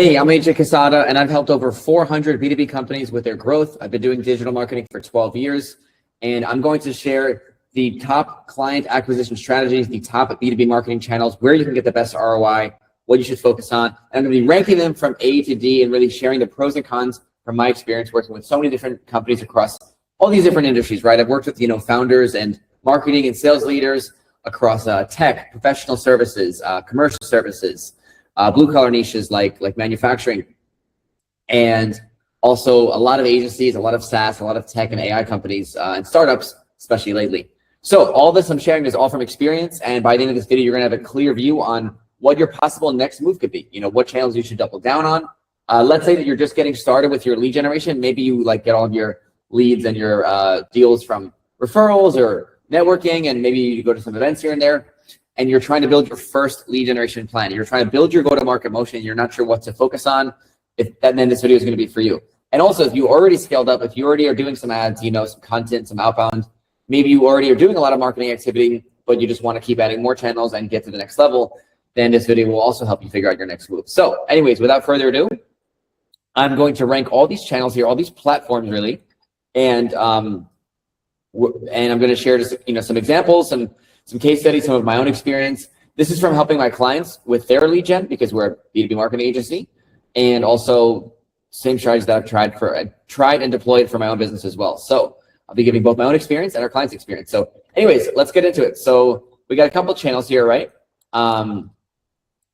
Hey, I'm AJ Cassata, and I've helped over 400 B2B companies with their growth. I've been doing digital marketing for 12 years, and I'm going to share the top client acquisition strategies, the top B2B marketing channels, where you can get the best ROI, what you should focus on. And I'm going to be ranking them from A to D and really sharing the pros and cons from my experience working with so many different companies across all these different industries, right? I've worked with, founders and marketing and sales leaders across tech, professional services, commercial services, blue collar niches like manufacturing, and also a lot of agencies, a lot of SaaS, a lot of tech and AI companies and startups, especially lately. So all this I'm sharing is all from experience, and by the end of this video, you're gonna have a clear view on what your possible next move could be. What channels you should double down on. Let's say that you're just getting started with your lead generation. Maybe you get all of your leads and your deals from referrals or networking, and maybe you go to some events here and there, and you're trying to build your first lead generation plan. You're trying to build your go-to-market motion. You're not sure what to focus on. Then this video is going to be for you. And also, if you already scaled up, if you already are doing some ads, some content, some outbound, maybe you already are doing a lot of marketing activity, but you just want to keep adding more channels and get to the next level, then this video will also help you figure out your next move. So anyways, without further ado, I'm going to rank all these channels here, all these platforms really, and I'm going to share just some examples, some case studies, some of my own experience. This is from helping my clients with their lead gen because we're a B2B marketing agency, and also same strategies that I've tried and deployed for my own business as well. So I'll be giving both my own experience and our clients' experience. So anyways, let's get into it. So we got a couple channels here, right?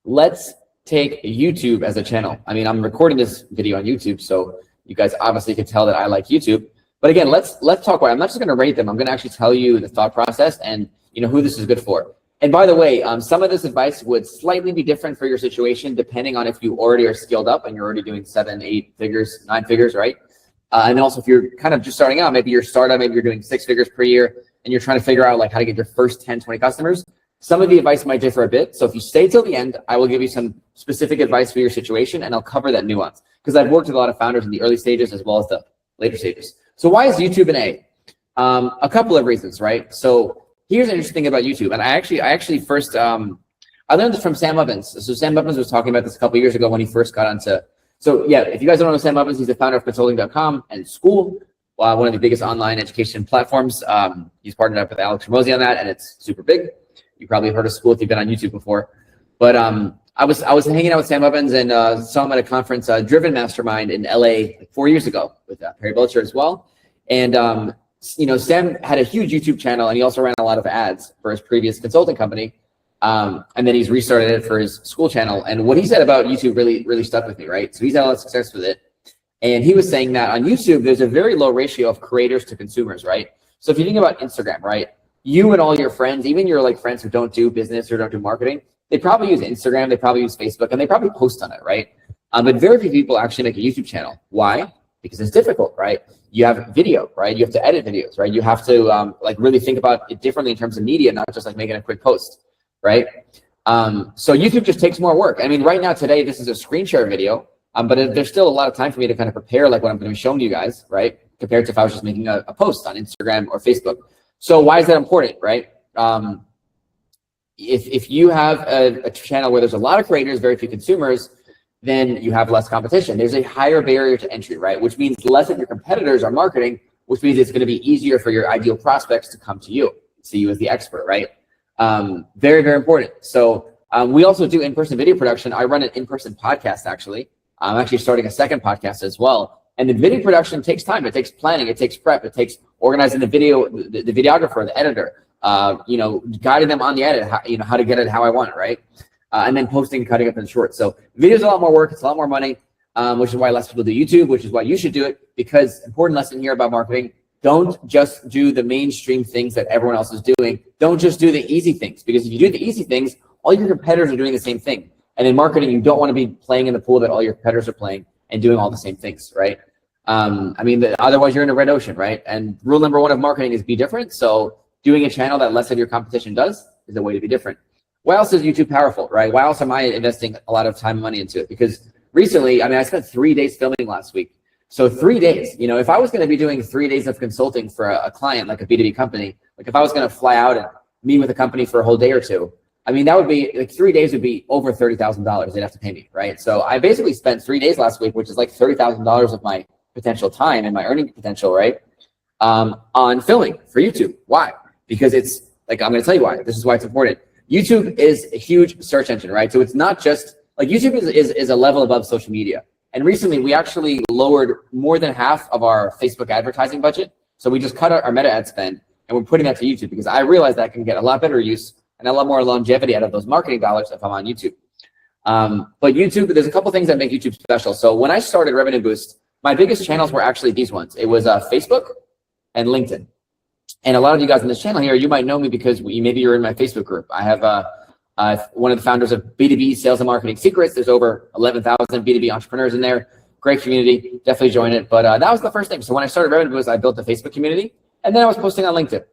Let's take YouTube as a channel. I mean, I'm recording this video on YouTube, so you guys obviously can tell that I like YouTube. But again, let's talk about it. I'm not just going to rate them. I'm going to actually tell you the thought process and who this is good for. And by the way, some of this advice would slightly be different for your situation depending on if you already are skilled up and you're already doing 7, 8 figures, 9 figures, right? And also if you're kind of just starting out, maybe you're maybe you're doing 6 figures per year and you're trying to figure out how to get your first 10, 20 customers. Some of the advice might differ a bit. So if you stay till the end, I will give you some specific advice for your situation and I'll cover that nuance because I've worked with a lot of founders in the early stages as well as the later stages. So why is YouTube an A? A couple of reasons, right? So here's an interesting thing about YouTube. And I actually first, I learned this from Sam Ovens. So Sam Ovens was talking about this a couple of years ago when he first got onto, so yeah, if you guys don't know Sam Ovens, he's the founder of consulting.com and School, one of the biggest online education platforms. He's partnered up with Alex Ramosi on that, and it's super big. You probably heard of School if you've been on YouTube before. But I was hanging out with Sam Ovens and saw him at a conference, Driven Mastermind in LA 4 years ago with Perry Belcher as well. And Sam had a huge YouTube channel, and he also ran a lot of ads for his previous consulting company. And then he's restarted it for his School channel. And what he said about YouTube really stuck with me, right? So he's had a lot of success with it. And he was saying that on YouTube, there's a very low ratio of creators to consumers, right? So if you think about Instagram, right? You and all your friends, even your friends who don't do business or don't do marketing, they probably use Instagram, they probably use Facebook, and they probably post on it, right? But very few people actually make a YouTube channel. Why? Because it's difficult, right? You have video, right? You have to edit videos, right? You have to really think about it differently in terms of media, not just making a quick post, right? So YouTube just takes more work. I mean, right now today, this is a screen share video, but there's still a lot of time for me to kind of prepare what I'm going to be showing you guys, right? Compared to if I was just making a post on Instagram or Facebook. So why is that important, right? If you have a channel where there's a lot of creators, very few consumers, then you have less competition. There's a higher barrier to entry, right? Which means less of your competitors are marketing, which means it's going to be easier for your ideal prospects to come to you, see you as the expert, right? Very, very important. So we also do in-person video production. I run an in-person podcast, actually. I'm actually starting a second podcast as well. And the video production takes time. It takes planning. It takes prep. It takes organizing the video, the videographer, the editor, guiding them on the edit, how to get it how I want it, right? And then posting, cutting up in short. So video's a lot more work. It's a lot more money, which is why less people do YouTube, which is why you should do it. Because important lesson here about marketing, don't just do the mainstream things that everyone else is doing. Don't just do the easy things. Because if you do the easy things, all your competitors are doing the same thing. And in marketing, you don't want to be playing in the pool that all your competitors are playing and doing all the same things, right? Otherwise you're in a red ocean, right? And rule number 1 of marketing is be different. So doing a channel that less of your competition does is a way to be different. Why else is YouTube powerful, right? Why else am I investing a lot of time and money into it? Because recently, I spent 3 days filming last week. So 3 days, if I was going to be doing 3 days of consulting for a client, like a B2B company, if I was going to fly out and meet with a company for a whole day or two, I mean, that would be like 3 days would be over $30,000 they'd have to pay me, right? So I basically spent 3 days last week, which is like $30,000 of my potential time and my earning potential, right? On filming for YouTube. Why? Because it's like, I'm going to tell you why. This is why it's important. YouTube is a huge search engine, right? So it's not just like YouTube is a level above social media. And recently we actually lowered more than half of our Facebook advertising budget. So we just cut our meta ad spend and we're putting that to YouTube because I realize that I can get a lot better use and a lot more longevity out of those marketing dollars if I'm on YouTube. But YouTube, there's a couple things that make YouTube special. So when I started Revenue Boost, my biggest channels were actually these ones. It was Facebook and LinkedIn. And a lot of you guys on this channel here, you might know me because maybe you're in my Facebook group. I have one of the founders of B2B Sales and Marketing Secrets. There's over 11,000 B2B entrepreneurs in there. Great community. Definitely join it. But that was the first thing. So when I started Revenue Boost, I built the Facebook community. And then I was posting on LinkedIn.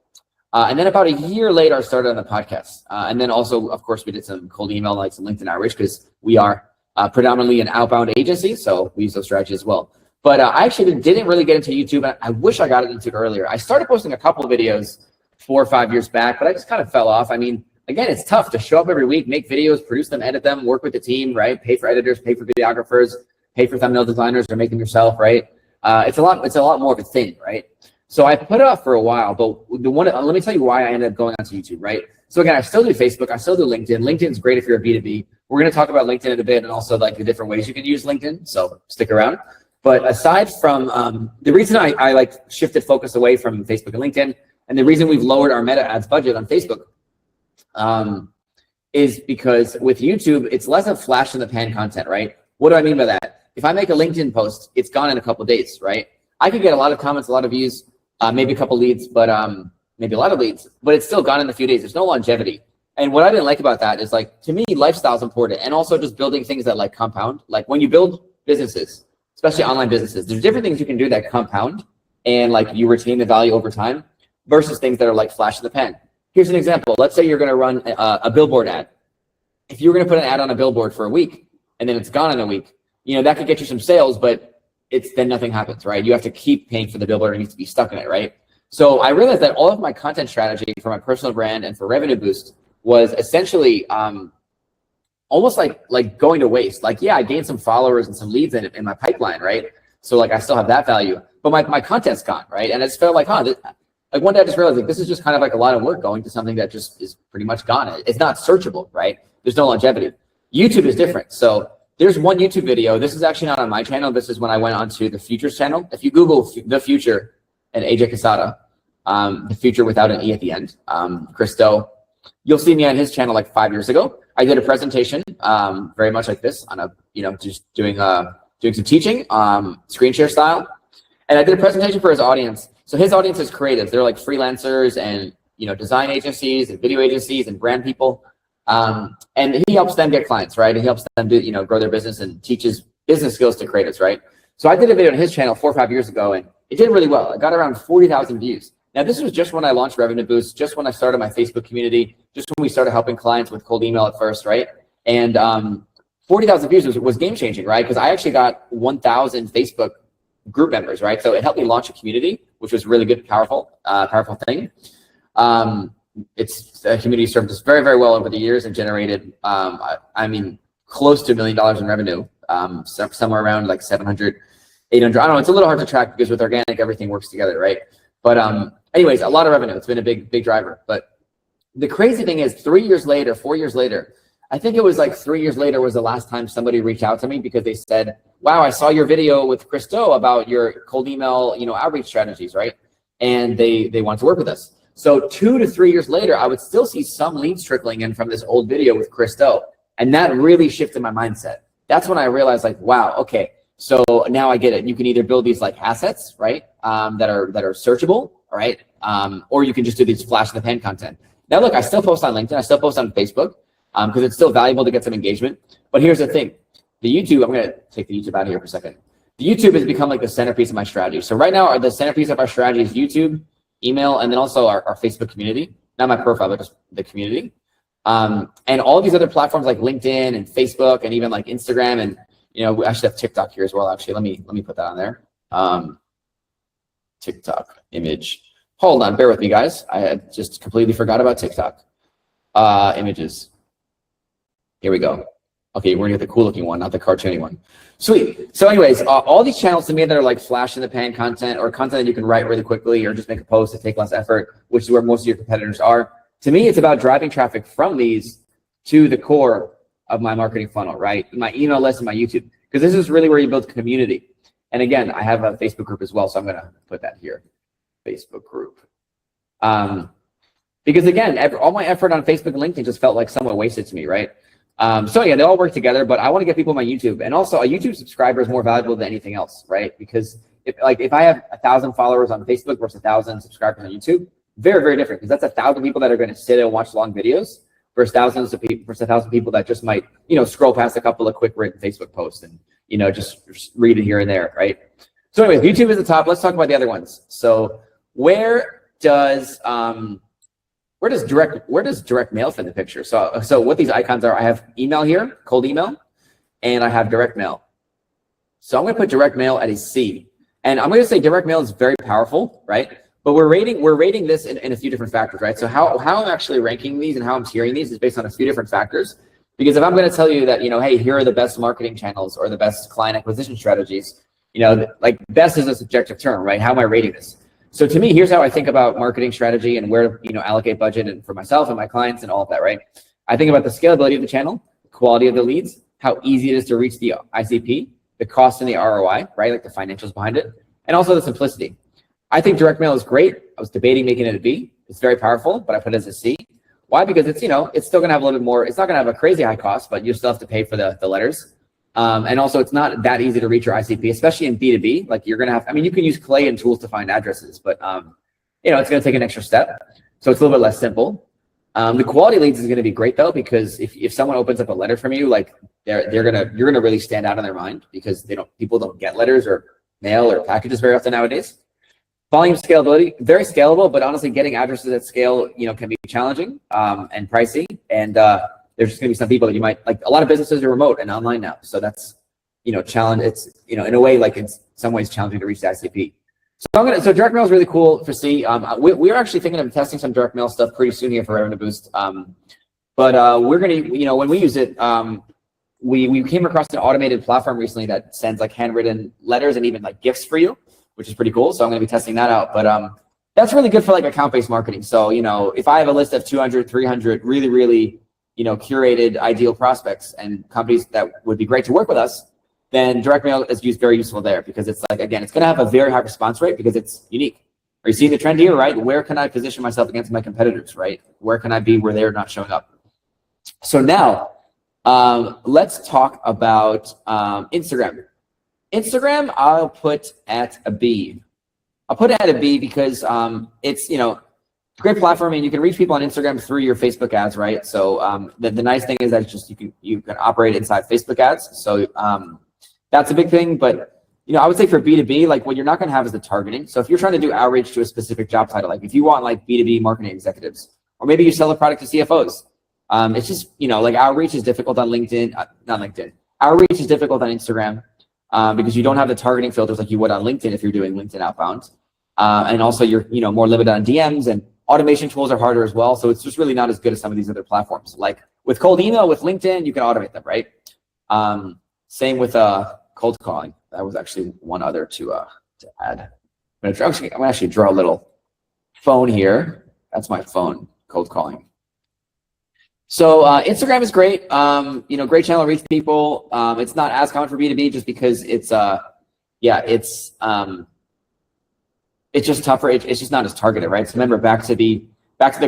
And then about a year later, I started on the podcast. And then also, of course, we did some cold email, like some LinkedIn outreach, because we are predominantly an outbound agency. So we use those strategies as well. But I actually didn't really get into YouTube. I wish I got into it earlier. I started posting a couple of videos 4 or 5 years back, but I just kind of fell off. I mean, again, it's tough to show up every week, make videos, produce them, edit them, work with the team, right? Pay for editors, pay for videographers, pay for thumbnail designers, or make them yourself, right? It's a lot more of a thing, right? So I put it off for a while, but let me tell you why I ended up going onto YouTube, right? So again, I still do Facebook, I still do LinkedIn. LinkedIn's great if you're a B2B. We're going to talk about LinkedIn in a bit and also like the different ways you can use LinkedIn. So stick around. But aside from the reason I like shifted focus away from Facebook and LinkedIn, and the reason we've lowered our meta ads budget on Facebook is because with YouTube, it's less of flash in the pan content, right? What do I mean by that? If I make a LinkedIn post, it's gone in a couple of days, right? I could get a lot of comments, a lot of views, maybe a couple leads, but maybe a lot of leads, but it's still gone in a few days. There's no longevity. And what I didn't like about that is like, to me, lifestyle is important. And also just building things that like compound. Like when you build businesses, especially online businesses, there's different things you can do that compound and like you retain the value over time versus things that are like flash in the pan. Here's an example. Let's say you're going to run a billboard ad. If you're going to put an ad on a billboard for a week and then it's gone in a week, you know, that could get you some sales, but then nothing happens, right? You have to keep paying for the billboard and you have to be stuck in it, right? So I realized that all of my content strategy for my personal brand and for Revenue Boost was essentially almost like going to waste. Like, yeah, I gained some followers and some leads in my pipeline, right? So like I still have that value, but my content's gone, right? And I just felt like, like one day I just realized like this is just kind of like a lot of work going to something that just is pretty much gone. It's not searchable, right? There's no longevity. YouTube is different. So there's one YouTube video. This is actually not on my channel. This is when I went onto the Future's channel. If you Google the Future and AJ Cassata, the Future without an E at the end, Christo, you'll see me on his channel like 5 years ago. I did a presentation very much like this on just doing some teaching, screen share style. And I did a presentation for his audience. So his audience is creatives. They're like freelancers and, design agencies and video agencies and brand people. And he helps them get clients, right? And he helps them do, grow their business and teaches business skills to creatives, right? So I did a video on his channel 4 or 5 years ago and it did really well. I got around 40,000 views. Now, this was just when I launched Revenue Boost, just when I started my Facebook community, just when we started helping clients with cold email at first, right? And 40,000 views was game-changing, right? Because I actually got 1,000 Facebook group members, right? So it helped me launch a community, which was really good, powerful thing. It's a community served us very, very well over the years and generated, close to $1 million in revenue, somewhere around like 700, 800. I don't know. It's a little hard to track because with organic, everything works together, right? But anyways, a lot of revenue. It's been a big driver. But the crazy thing is 3 years later, 4 years later, I think it was like 3 years later was the last time somebody reached out to me because they said, wow, I saw your video with Christo about your cold email, outreach strategies, right? And they want to work with us. So 2 to 3 years later, I would still see some leads trickling in from this old video with Christo. And that really shifted my mindset. That's when I realized like, wow, okay. So now I get it. You can either build these like assets, right? That are searchable, all right? Or you can just do these flash in the pan content. Now look, I still post on LinkedIn. I still post on Facebook because it's still valuable to get some engagement. But here's the thing. The YouTube, I'm going to take the YouTube out of here for a second. The YouTube has become like the centerpiece of my strategy. So right now, the centerpiece of our strategy is YouTube, email, and then also our Facebook community. Not my profile, but just the community. And all these other platforms like LinkedIn and Facebook and even like Instagram and we actually have TikTok here as well. Actually, let me put that on there. TikTok image. Hold on, bear with me, guys. I had just completely forgot about TikTok. Images. Here we go. Okay, we're gonna get the cool looking one, not the cartoony one. Sweet. So anyways, all these channels to me that are like flash in the pan content or content that you can write really quickly or just make a post to take less effort, which is where most of your competitors are. To me, it's about driving traffic from these to the core of my marketing funnel, right? My email list and my YouTube, because this is really where you build community. And again, I have a Facebook group as well, so I'm gonna put that here, Facebook group. Because again, all my effort on Facebook and LinkedIn just felt like somewhat wasted to me, right? So yeah, they all work together, but I want to get people my YouTube, and also a YouTube subscriber is more valuable than anything else, right? Because if I have 1,000 followers on Facebook versus 1,000 subscribers on YouTube, very, very different, because that's 1,000 people that are going to sit and watch long videos versus thousands of people, versus 1,000 people that just might, scroll past a couple of quick written Facebook posts and, just read it here and there, right? So anyways, YouTube is the top. Let's talk about the other ones. So where does direct mail fit in the picture? So what these icons are, I have email here, cold email, and I have direct mail. So I'm going to put direct mail at a C, and I'm going to say direct mail is very powerful, right? But we're rating this in a few different factors, right? So how I'm actually ranking these and how I'm tiering these is based on a few different factors. Because if I'm going to tell you that, hey, here are the best marketing channels or the best client acquisition strategies, like best is a subjective term, right? How am I rating this? So to me, here's how I think about marketing strategy and where to allocate budget and for myself and my clients and all of that, right? I think about the scalability of the channel, the quality of the leads, how easy it is to reach the ICP, the cost and the ROI, right? Like the financials behind it, and also the simplicity. I think direct mail is great. I was debating making it a B. It's very powerful, but I put it as a C. Why? Because it's, it's still gonna have a little bit more, it's not gonna have a crazy high cost, but you still have to pay for the letters. And also it's not that easy to reach your ICP, especially in B2B. Like you're gonna have, you can use Clay and tools to find addresses, but it's gonna take an extra step. So it's a little bit less simple. The quality leads is gonna be great though, because if someone opens up a letter from you, like you're gonna really stand out in their mind, because people don't get letters or mail or packages very often nowadays. Volume scalability, very scalable, but honestly getting addresses at scale, can be challenging and pricey. And there's just gonna be some people that you might, like a lot of businesses are remote and online now. So that's, challenge. It's, in a way, like in some ways challenging to reach the ICP. So direct mail is really cool for C. We're actually thinking of testing some direct mail stuff pretty soon here for Revenue Boost. But we're gonna, when we use it, we came across an automated platform recently that sends like handwritten letters and even like gifts for you, which is pretty cool. So I'm gonna be testing that out. But that's really good for like account-based marketing. So, if I have a list of 200, 300 really, curated ideal prospects and companies that would be great to work with us, then direct mail is very useful there, because it's like, again, it's going to have a very high response rate because it's unique. Are you seeing the trend here, right? Where can I position myself against my competitors, right? Where can I be where they're not showing up? So now let's talk about Instagram. Instagram, I'll put at a B. I'll put it at a B because it's, great platform, and you can reach people on Instagram through your Facebook ads, right? So the nice thing is that it's just you can operate inside Facebook ads. So that's a big thing. But I would say for B2B, like what you're not going to have is the targeting. So if you're trying to do outreach to a specific job title, like if you want like B2B marketing executives, or maybe you sell a product to CFOs, it's just like outreach is difficult on LinkedIn, not LinkedIn. Outreach is difficult on Instagram because you don't have the targeting filters like you would on LinkedIn if you're doing LinkedIn outbound, and also you're more limited on DMs, and automation tools are harder as well. So it's just really not as good as some of these other platforms. Like with cold email, with LinkedIn, you can automate them, right? Same with cold calling. That was actually one other to add. I'm gonna actually draw a little phone here. That's my phone, cold calling. So Instagram is great. Great channel to reach people. It's not as common for B2B just because it's just tougher. It's just not as targeted, right? So remember, back to the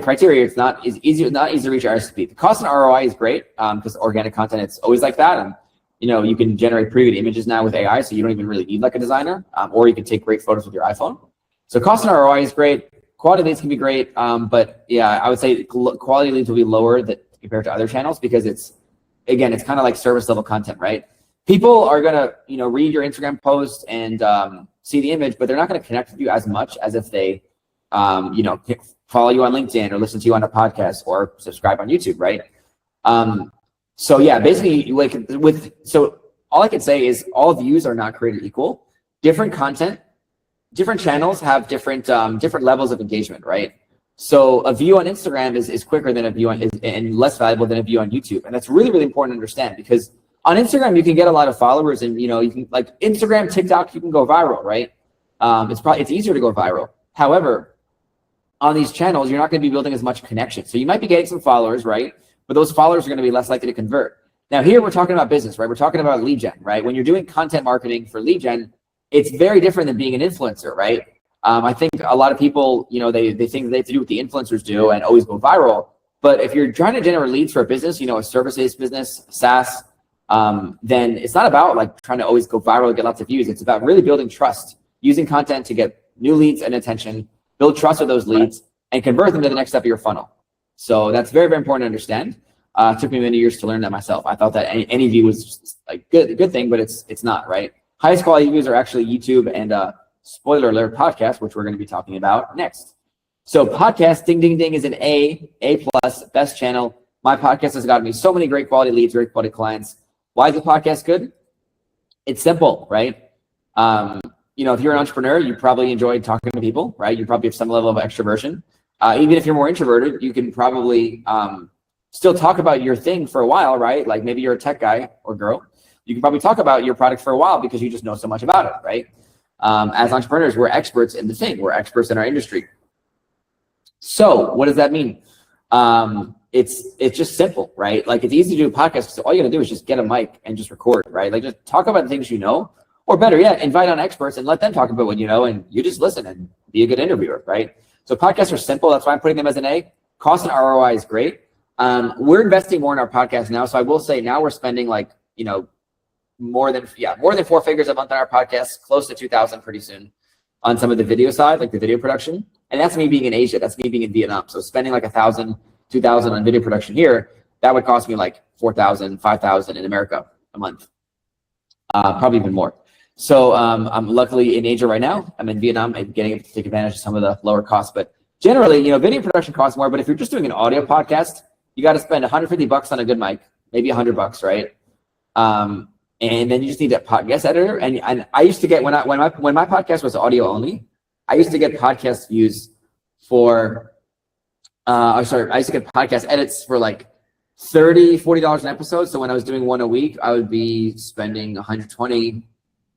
criteria, it's not easy to reach your ICP. The cost and ROI is great because organic content, it's always like that. And you can generate pretty good images now with AI, so you don't even really need like a designer, or you can take great photos with your iPhone. So cost and ROI is great. Quality leads can be great, but yeah, I would say quality leads will be lower compared to other channels, because it's kind of like service level content, right? People are gonna read your Instagram post and see the image, but they're not going to connect with you as much as if they follow you on LinkedIn or listen to you on a podcast or subscribe on YouTube, right? So yeah, basically so all I can say is all views are not created equal. Different content, different channels have different levels of engagement, right? So a view on Instagram is quicker than a view on, and less valuable than a view on YouTube. And that's really, really important to understand, because on Instagram, you can get a lot of followers, and you can, like Instagram, TikTok, you can go viral, right? It's easier to go viral. However, on these channels, you're not going to be building as much connection. So you might be getting some followers, right? But those followers are going to be less likely to convert. Now here we're talking about business, right? We're talking about lead gen, right? When you're doing content marketing for lead gen, it's very different than being an influencer, right? I think a lot of people, they think they have to do what the influencers do and always go viral. But if you're trying to generate leads for a business, a service-based business, SaaS, then it's not about like trying to always go viral and get lots of views. It's about really building trust, using content to get new leads and attention, build trust with those leads, and convert them to the next step of your funnel. So that's very, very important to understand. It took me many years to learn that myself. I thought that any view was just like a good thing, but it's not, right? Highest quality views are actually YouTube and spoiler alert, podcast, which we're going to be talking about next. So podcast, ding, ding, ding, is an A plus, best channel. My podcast has gotten me so many great quality leads, great quality clients. Why is the podcast good? It's simple, right? If you're an entrepreneur, you probably enjoy talking to people, right? You probably have some level of extroversion. Even if you're more introverted, you can probably still talk about your thing for a while, right? Like maybe you're a tech guy or girl. You can probably talk about your product for a while because you just know so much about it, right? As entrepreneurs, we're experts in the thing. We're experts in our industry. So what does that mean? It's just simple, right? Like it's easy to do a podcast because all you gotta do is just get a mic and just record, right? Like just talk about the things you know, or better yet, invite on experts and let them talk about what you know, and you just listen and be a good interviewer, right? So podcasts are simple. That's why I'm putting them as an A. Cost and ROI is great. We're investing more in our podcast now. So I will say now we're spending like, more than 4 figures a month on our podcast, close to 2,000 pretty soon on some of the video side, like the video production. And that's me being in Asia. That's me being in Vietnam. So spending like 1,000, 2,000 on video production here, that would cost me like 4,000, 5,000 in America a month, probably even more. So I'm luckily in Asia right now. I'm in Vietnam and getting to take advantage of some of the lower costs. But generally, video production costs more. But if you're just doing an audio podcast, you got to spend $150 on a good mic, maybe $100, right? And then you just need a podcast editor. And I used to get when my podcast was audio only, I used to get podcast views for I used to get podcast edits for like $30, $40 an episode. So when I was doing one a week, I would be spending $120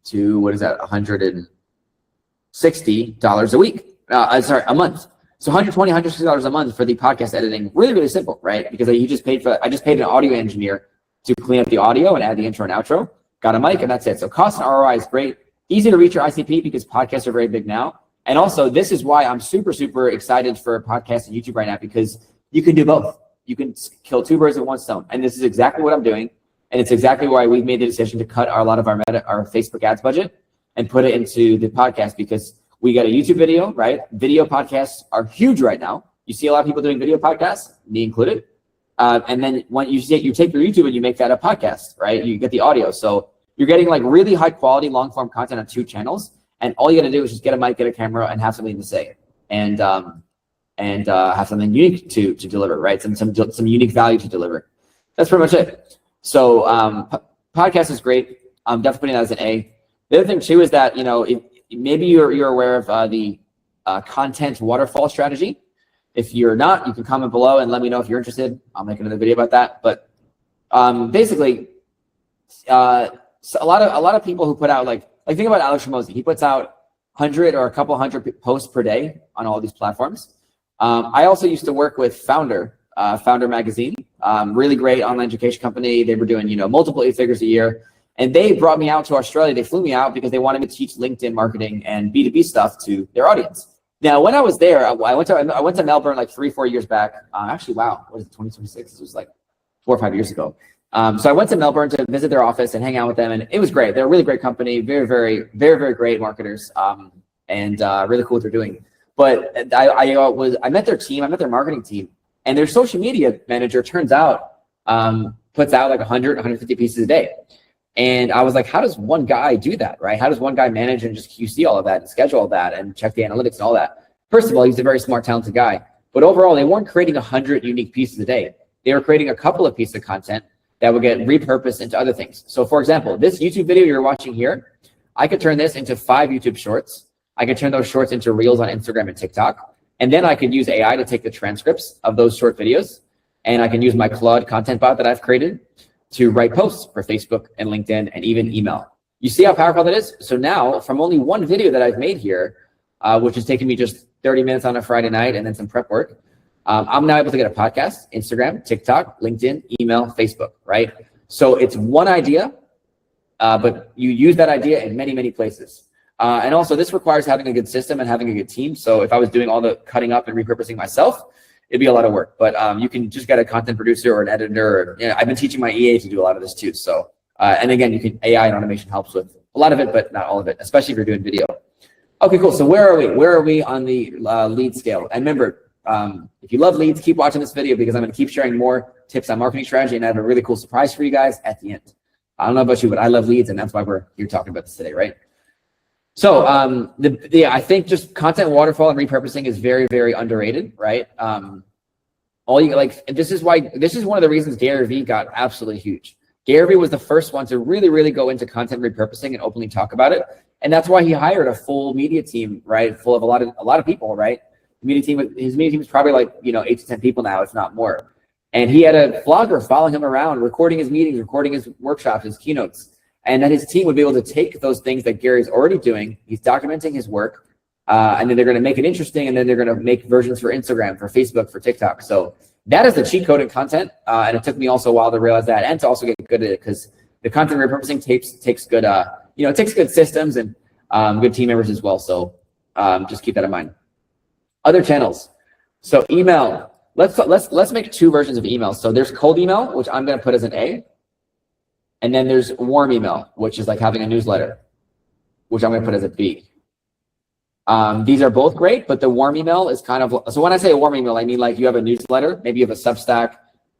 to $160 a week. A month. So $120, $160 a month for the podcast editing. Really, really simple, right? Because I just paid an audio engineer to clean up the audio and add the intro and outro. Got a mic and that's it. So cost and ROI is great. Easy to reach your ICP because podcasts are very big now. And also this is why I'm super, super excited for podcasts and YouTube right now, because you can do both. You can kill 2 birds with 1 stone. And this is exactly what I'm doing. And it's exactly why we've made the decision to cut a lot of our Facebook ads budget and put it into the podcast, because we got a YouTube video, right? Video podcasts are huge right now. You see a lot of people doing video podcasts, me included. And then when you take your YouTube and you make that a podcast, right? You get the audio. So you're getting like really high quality, long form content on 2 channels. And all you got to do is just get a mic, get a camera, and have something to say, and have something unique to deliver, right? Some unique value to deliver. That's pretty much it. So podcast is great. I'm definitely putting that as an A. The other thing too is that if maybe you're aware of the content waterfall strategy. If you're not, you can comment below and let me know if you're interested. I'll make another video about that. But basically, so a lot of people who put out like think about Alex Ramosi. He puts out 100 or a couple hundred posts per day on all these platforms. I also used to work with Founder Magazine, really great online education company. They were doing multiple 8 figures a year, and they brought me out to Australia. They flew me out because they wanted me to teach LinkedIn marketing and B2B stuff to their audience. Now, when I was there, I went to Melbourne like 3-4 years back. Actually, wow, what is it, 2026? It was like 4 or 5 years ago. So I went to Melbourne to visit their office and hang out with them, and it was great. They're a really great company, very, very, very, very great marketers, and really cool what they're doing. But I met their team, I met their marketing team, and their social media manager turns out puts out like 100, 150 pieces a day. And I was like, how does one guy do that, right? How does one guy manage and just QC all of that and schedule all that and check the analytics and all that? First of all, he's a very smart, talented guy. But overall, they weren't creating 100 unique pieces a day. They were creating a couple of pieces of content that would get repurposed into other things. So for example, this YouTube video you're watching here, I could turn this into 5 YouTube shorts. I could turn those shorts into reels on Instagram and TikTok. And then I could use AI to take the transcripts of those short videos, and I can use my Claude content bot that I've created to write posts for Facebook and LinkedIn and even email. You see how powerful that is? So now from only one video that I've made here, which has taken me just 30 minutes on a Friday night and then some prep work, I'm now able to get a podcast, Instagram, TikTok, LinkedIn, email, Facebook, right? So it's one idea, but you use that idea in many, many places. And also this requires having a good system and having a good team. So if I was doing all the cutting up and repurposing myself, it'd be a lot of work, but you can just get a content producer or an editor. Or, I've been teaching my EA to do a lot of this too. So, and again, AI and automation helps with a lot of it, but not all of it, especially if you're doing video. Okay, cool. So where are we? Where are we on the lead scale? And remember, if you love leads, keep watching this video because I'm going to keep sharing more tips on marketing strategy, and I have a really cool surprise for you guys at the end. I don't know about you, but I love leads, and that's why we're here talking about this today, right? So I think just content waterfall and repurposing is very, very underrated, right? This is one of the reasons Gary Vee got absolutely huge. Gary Vee was the first one to really, really go into content repurposing and openly talk about it. And that's why he hired a full media team, right? Full of a lot of people, right? His media team is probably like, 8 to 10 people now, if not more. And he had a vlogger following him around, recording his meetings, recording his workshops, his keynotes. And then his team would be able to take those things that Gary's already doing. He's documenting his work, and then they're going to make it interesting, and then they're going to make versions for Instagram, for Facebook, for TikTok. So that is the cheat code in content, and it took me also a while to realize that and to also get good at it, because the content repurposing takes good, it takes good systems and good team members as well. So just keep that in mind. Other channels. So email. Let's make 2 versions of email. So there's cold email, which I'm going to put as an A. And then there's warm email, which is like having a newsletter, which I'm going to put as a B. These are both great, but the warm email is kind of, so when I say a warm email, I mean like you have a newsletter, maybe you have a Substack.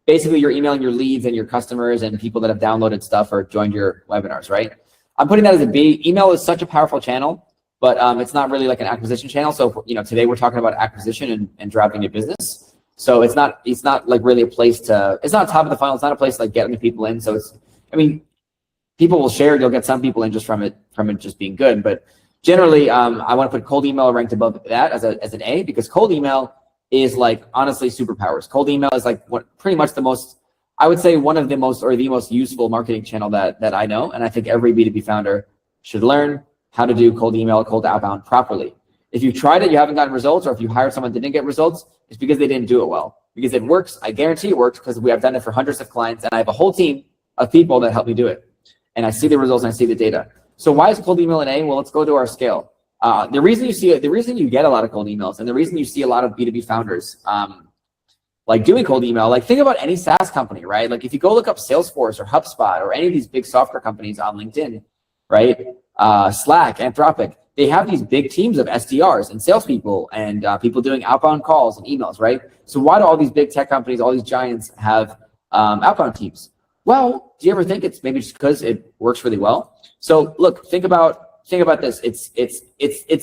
Basically, you're emailing your leads and your customers and people that have downloaded stuff or joined your webinars, right? I'm putting that as a B. Email is such a powerful channel, but it's not really like an acquisition channel. So today we're talking about acquisition and driving your business. So it's not like really a place to, it's not top of the funnel. It's not a place to like get people in. So people will share. You'll get some people in just from it just being good. But generally, I want to put cold email ranked above that as an A, because cold email is like honestly superpowers. Cold email is like pretty much the most, I would say one of the most or the most useful marketing channel that I know. And I think every B2B founder should learn how to do cold email, cold outbound properly. If you tried it, you haven't gotten results, or if you hired someone that didn't get results, it's because they didn't do it well. Because it works, I guarantee it works, because we have done it for hundreds of clients, and I have a whole team of people that help me do it. And I see the results and I see the data. So why is cold email an A? Well, let's go to our scale. The reason you get a lot of cold emails, and the reason you see a lot of B2B founders like doing cold email, like think about any SaaS company, right? Like if you go look up Salesforce or HubSpot or any of these big software companies on LinkedIn, right? Slack, Anthropic, they have these big teams of SDRs and salespeople and people doing outbound calls and emails, right? So why do all these big tech companies, all these giants have outbound teams? Well, do you ever think it's maybe just because it works really well? So look, think about this. It's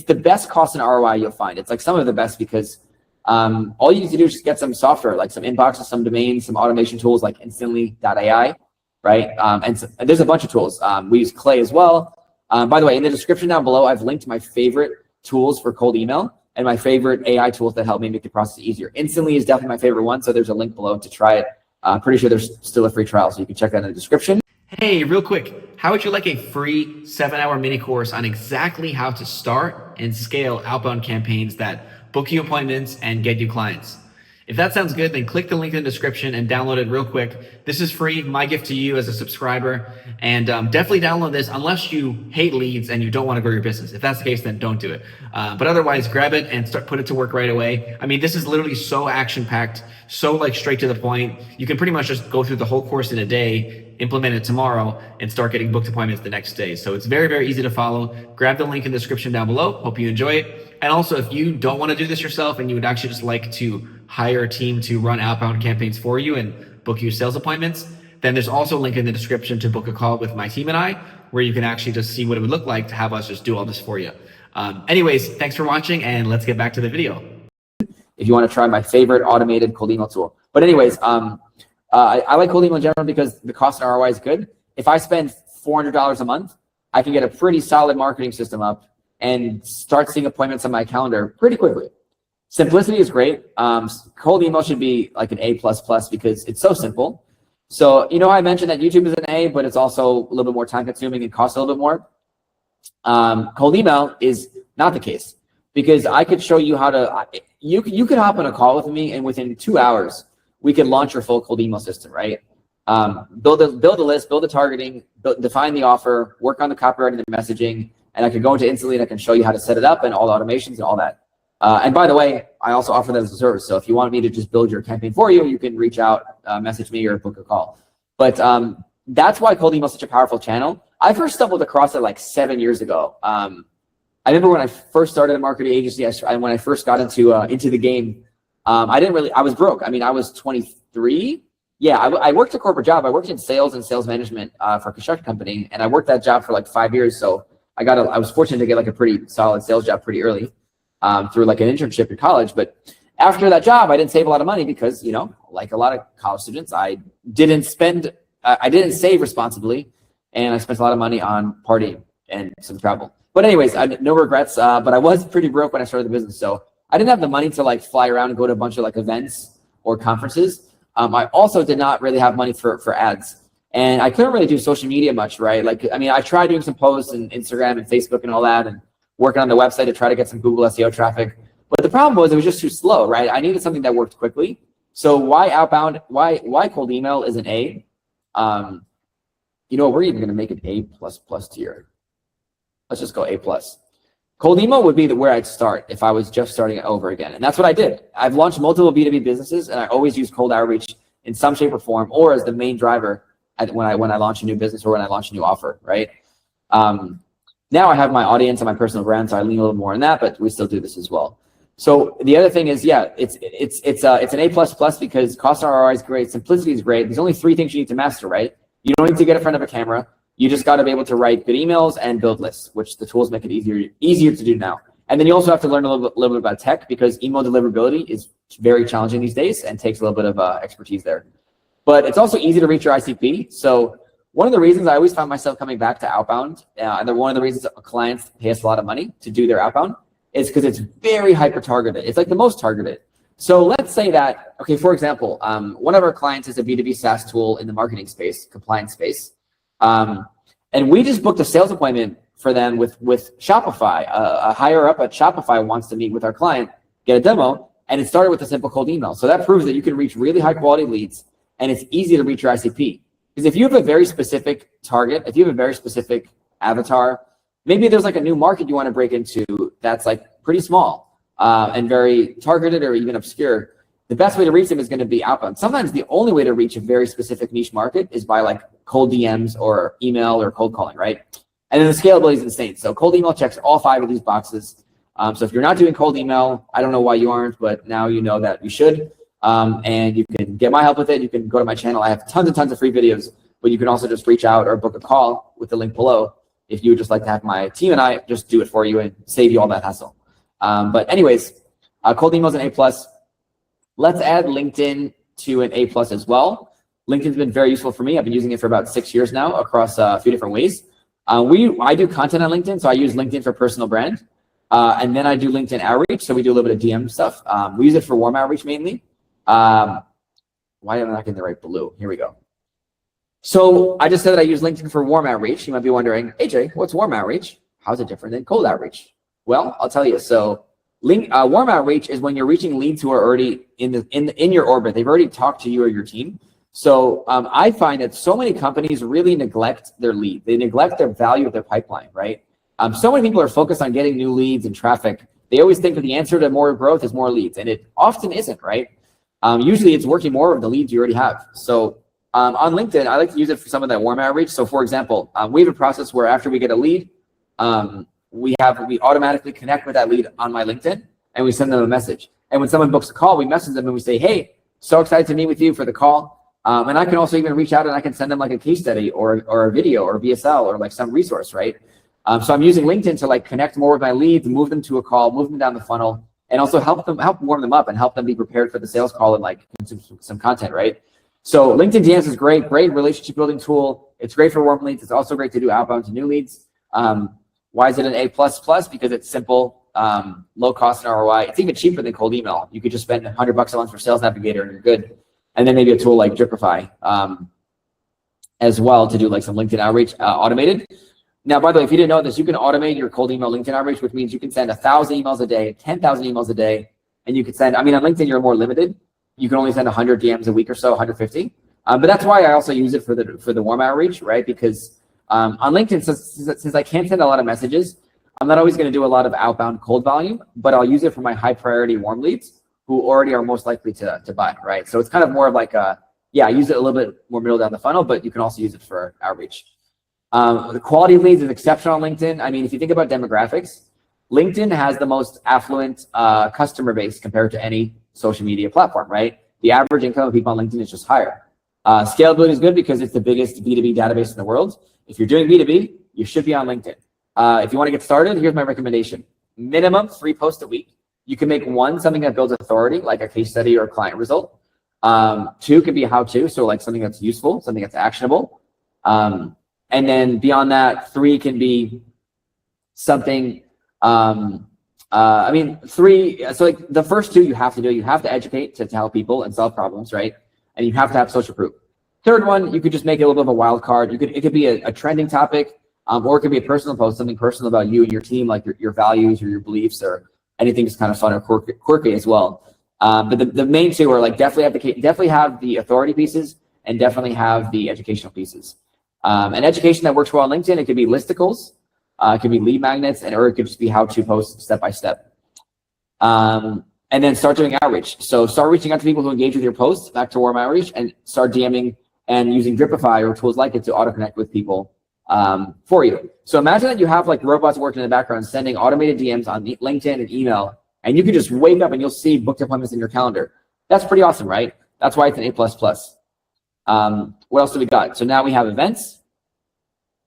the best cost and ROI you'll find. It's like some of the best, because all you need to do is just get some software, like some inboxes, some domains, some automation tools like instantly.ai, right? And there's a bunch of tools. We use Clay as well. By the way, in the description down below, I've linked my favorite tools for cold email and my favorite AI tools that help me make the process easier. Instantly is definitely my favorite one, so there's a link below to try it. I'm pretty sure there's still a free trial, so you can check that in the description. Hey, real quick, how would you like a free 7-hour mini course on exactly how to start and scale outbound campaigns that book you appointments and get you clients? If that sounds good, then click the link in the description and download it real quick. This is free, my gift to you as a subscriber. And definitely download this unless you hate leads and you don't want to grow your business. If that's the case, then don't do it. But otherwise, grab it and put it to work right away. I mean, this is literally so action-packed, so like straight to the point. You can pretty much just go through the whole course in a day, implement it tomorrow, and start getting booked appointments the next day. So it's very, very easy to follow. Grab the link in the description down below. Hope you enjoy it. And also, if you don't want to do this yourself and you would actually just like to hire a team to run outbound campaigns for you and book you sales appointments, then there's also a link in the description to book a call with my team and I, where you can actually just see what it would look like to have us just do all this for you. Anyways, thanks for watching, and let's get back to the video. If you want to try my favorite automated cold email tool. But anyways, I like cold email in general because the cost and ROI is good. If I spend $400 a month, I can get a pretty solid marketing system up and start seeing appointments on my calendar pretty quickly. Simplicity is great. Cold email should be like an A++ because it's so simple. So, I mentioned that YouTube is an A, but it's also a little bit more time consuming and costs a little bit more. Cold email is not the case because I could show you how to, you could hop on a call with me and within 2 hours, we could launch your full cold email system, right? Build a list, build the targeting, define the offer, work on the copywriting, the messaging, and I can go into Instantly and I can show you how to set it up and all the automations and all that. And by the way, I also offer that as a service. So if you want me to just build your campaign for you, you can reach out, message me or book a call. But that's why cold email is such a powerful channel. I first stumbled across it like 7 years ago. I remember when I first started a marketing agency, when I first got into the game, I was broke. I mean, I was 23. Yeah, I worked a corporate job. I worked in sales and sales management for a construction company, and I worked that job for like 5 years. So I was fortunate to get like a pretty solid sales job pretty early through like an internship in college. But after that job, I didn't save a lot of money because, like a lot of college students, I didn't save responsibly, and I spent a lot of money on partying and some travel. But anyways, no regrets. But I was pretty broke when I started the business, so I didn't have the money to like fly around and go to a bunch of like events or conferences. I also did not really have money for ads, and I couldn't really do social media much, right? Like, I mean, I tried doing some posts on Instagram and Facebook and all that, and working on the website to try to get some Google SEO traffic. But the problem was it was just too slow, right? I needed something that worked quickly. So why outbound? Why cold email is an A? We're even going to make an A++ tier. Let's just go A+. Cold email would be where I'd start if I was just starting over again. And that's what I did. I've launched multiple B2B businesses, and I always use cold outreach in some shape or form, or as the main driver when I launch a new business or when I launch a new offer, right? Now I have my audience and my personal brand, so I lean a little more on that, but we still do this as well. So the other thing is, yeah, it's an A++ because cost ROI is great, simplicity is great. There's only 3 things you need to master, right? You don't need to get in front of a camera. You just got to be able to write good emails and build lists, which the tools make it easier to do now. And then you also have to learn a little bit about tech because email deliverability is very challenging these days and takes a little bit of expertise there. But it's also easy to reach your ICP. So one of the reasons I always found myself coming back to outbound, and one of the reasons clients pay us a lot of money to do their outbound is because it's very hyper-targeted. It's like the most targeted. So let's say that, okay, for example, one of our clients is a B2B SaaS tool in the marketing space, compliance space. And we just booked a sales appointment for them with Shopify. A higher up at Shopify wants to meet with our client, get a demo, and it started with a simple cold email. So that proves that you can reach really high quality leads, and it's easy to reach your ICP. Because if you have a very specific target, if you have a very specific avatar, maybe there's like a new market you want to break into that's like pretty small and very targeted or even obscure, the best way to reach them is going to be outbound. Sometimes the only way to reach a very specific niche market is by like cold DMs or email or cold calling, right? And then the scalability is insane. So cold email checks all 5 of these boxes. So if you're not doing cold email, I don't know why you aren't, but now you know that you should. And you can get my help with it. You can go to my channel. I have tons and tons of free videos, but you can also just reach out or book a call with the link below if you would just like to have my team and I just do it for you and save you all that hassle. But anyways, cold email is an A+. Let's add LinkedIn to an A+ as well. LinkedIn's been very useful for me. I've been using it for about 6 years now across a few different ways. I do content on LinkedIn, so I use LinkedIn for personal brand. And then I do LinkedIn outreach, so we do a little bit of DM stuff. We use it for warm outreach mainly. Why am I not getting the right blue? Here we go. So I just said that I use LinkedIn for warm outreach. You might be wondering, AJ, what's warm outreach? How's it different than cold outreach? Well, I'll tell you. So warm outreach is when you're reaching leads who are already in your orbit. They've already talked to you or your team. So I find that so many companies really neglect their lead. They neglect their value of their pipeline, right? So many people are focused on getting new leads and traffic. They always think that the answer to more growth is more leads, and it often isn't, right? Usually it's working more of the leads you already have. So on LinkedIn, I like to use it for some of that warm outreach. So for example, we have a process where after we get a lead, we automatically connect with that lead on my LinkedIn and we send them a message. And when someone books a call, we message them and we say, hey, so excited to meet with you for the call. And I can also even reach out and I can send them like a case study or a video or VSL or like some resource, right? So I'm using LinkedIn to like connect more with my leads, move them to a call, move them down the funnel, and also help warm them up and help them be prepared for the sales call and like consume some content, right? So LinkedIn DMs is great relationship building tool. It's great for warm leads. It's also great to do outbound to new leads. Why is it an A++? Because it's simple, low cost and ROI. It's even cheaper than cold email. You could just spend $100 a month for Sales Navigator and you're good. And then maybe a tool like Dripify as well to do like some LinkedIn outreach automated. Now, by the way, if you didn't know this, you can automate your cold email LinkedIn outreach, which means you can send 1,000 emails a day, 10,000 emails a day, and you can send, I mean, on LinkedIn, you're more limited. You can only send 100 DMs a week or so, 150. But that's why I also use it for the warm outreach, right? Because on LinkedIn, since I can't send a lot of messages, I'm not always going to do a lot of outbound cold volume, but I'll use it for my high priority warm leads who already are most likely to buy, right? So it's kind of more of like I use it a little bit more middle down the funnel, but you can also use it for outreach. The quality of leads is exceptional on LinkedIn. I mean, if you think about demographics, LinkedIn has the most affluent customer base compared to any social media platform, right? The average income of people on LinkedIn is just higher. Scalability is good because it's the biggest B2B database in the world. If you're doing B2B, you should be on LinkedIn. If you want to get started, here's my recommendation. Minimum 3 posts a week. You can make one something that builds authority, like a case study or a client result. 2 could be a how-to, so like something that's useful, something that's actionable. And then beyond that, 3 can be something, I mean, 3, so like the first 2 you have to do, you have to educate to help people and solve problems, right? And you have to have social proof. Third one, you could just make it a little bit of a wild card. It could be a trending topic, or it could be a personal post, something personal about you and your team, like your values or your beliefs or anything that's kind of fun or quirky as well. But the main 2 are like definitely have the authority pieces and definitely have the educational pieces. And education that works well on LinkedIn, it could be listicles, it could be lead magnets, or it could just be how-to posts step by step. And then start doing outreach. So start reaching out to people who engage with your posts, back to warm outreach, and start DMing and using Dripify or tools like it to auto-connect with people for you. So imagine that you have like robots working in the background, sending automated DMs on LinkedIn and email, and you can just wake up and you'll see booked appointments in your calendar. That's pretty awesome, right? That's why it's an A++. What else do we got? So now we have events.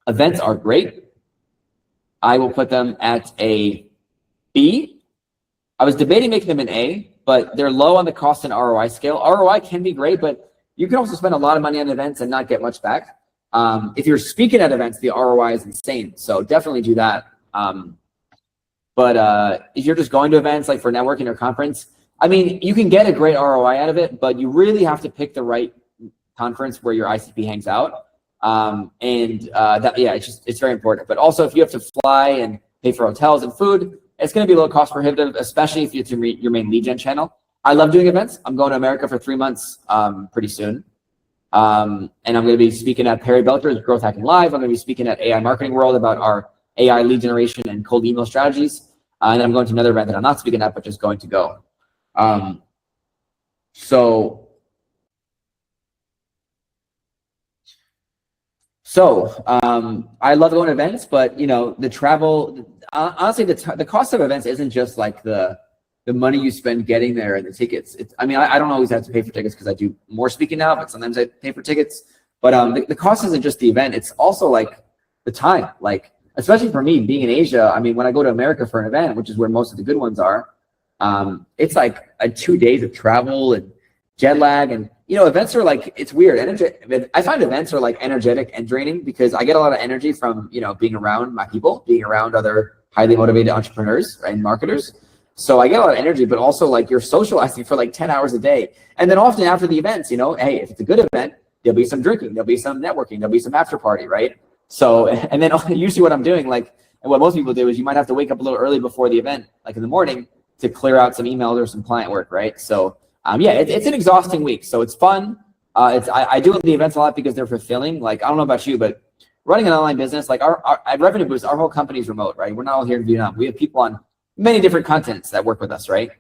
Events are great. I will put them at a B. I was debating making them an A, but they're low on the cost and ROI scale. ROI can be great, but you can also spend a lot of money on events and not get much back. If you're speaking at events, the ROI is insane. So definitely do that. But if you're just going to events like for networking or conference, I mean, you can get a great ROI out of it, but you really have to pick the right conference where your ICP hangs out. It's very important. But also if you have to fly and pay for hotels and food, it's going to be a little cost prohibitive, especially if it's your main lead gen channel. I love doing events. I'm going to America for 3 months pretty soon. And I'm going to be speaking at Perry Belcher's Growth Hacking Live. I'm going to be speaking at AI Marketing World about our AI lead generation and cold email strategies. And then I'm going to another event that I'm not speaking at, but just going to go. I love going to events, but you know, the travel, honestly, the cost of events isn't just like the money you spend getting there and the tickets. I mean, I don't always have to pay for tickets because I do more speaking now, but sometimes I pay for tickets. But the cost isn't just the event. It's also like the time, like, especially for me being in Asia. I mean, when I go to America for an event, which is where most of the good ones are, it's like 2 days of travel and jet lag. And, you know, events are like, it's weird. I find events are like energetic and draining because I get a lot of energy from, you know, being around my people, being around other highly motivated entrepreneurs and marketers. So I get a lot of energy, but also like you're socializing for like 10 hours a day. And then often after the events, you know, hey, if it's a good event, there'll be some drinking, there'll be some networking, there'll be some after party, right? So, and then usually what I'm doing, like, and what most people do is you might have to wake up a little early before the event, like in the morning, to clear out some emails or some client work, right? So, it's an exhausting week. So it's fun. I do the events a lot because they're fulfilling. Like, I don't know about you, but running an online business, like at Revenue Boost, our whole company is remote, right? We're not all here in Vietnam. We have people on many different continents that work with us, right?